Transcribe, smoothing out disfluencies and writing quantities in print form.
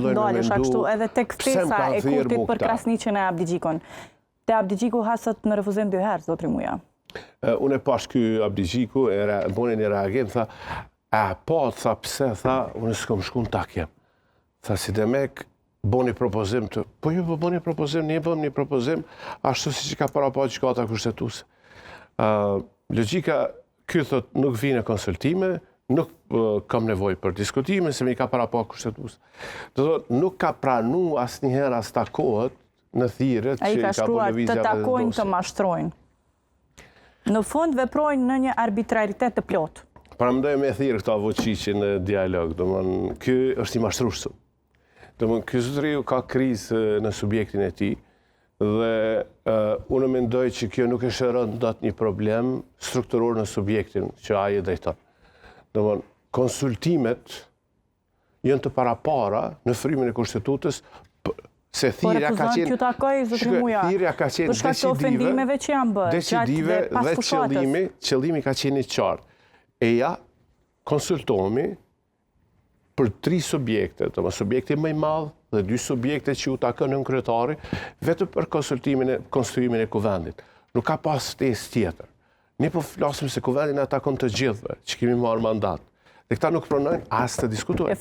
doja të ndalesh kështu edhe tek ftesa e kultit për Krasniqin e Abdigjikun. Te Abdigjiku hasët në refuzim 2 herë, zotri Muja. Unë e pash ky Abdigjiku, bone një reagim, tha, tha, pse, tha, unë s'kom shku në takje. Tha, si demek, boni propozim të... Po ju po boni propozim, një bëm një propozim, ashtu si që ka para pa gjykata kushtetuse. Logjika, ky thot, nuk vine konsultime, nuk kam nevoj për diskutime, se mi ka para pa kushtetuse. Do thot, nuk ka pranu as njëherë as takohet në thirrjet që i ka po lëvizja të takojnë të mashtrojnë. Në fund veprojnë në një arbitraritet të plot. Pra mendoj me thirrë këta voçiqe në dialog, domthon ky është i mashtrueshëm. Domthon ky zotriu ka krizë në subjektin e tij dhe unë mendoj që kjo nuk e shëron dot një problem strukturor në subjektin që ai e drejton. Domthon konsultimet janë të parapara në frymën e kushtetues se thirrja ka qenë për shkak të ofendimeve që janë bërë, decisive dhe qëllimi ka qenë i qartë. E ja konsultohemi për 3 subjekte, subjekti më i madh dhe 2 subjekte që u takon nën kryetari, vetëm për konstruimin e kuvendit. Nuk ka pas ftesë tjetër. Ne po flasim se kuvendi na takon të gjithëve që kemi marrë mandat. Dhe këta nuk pranojnë as të diskutojnë.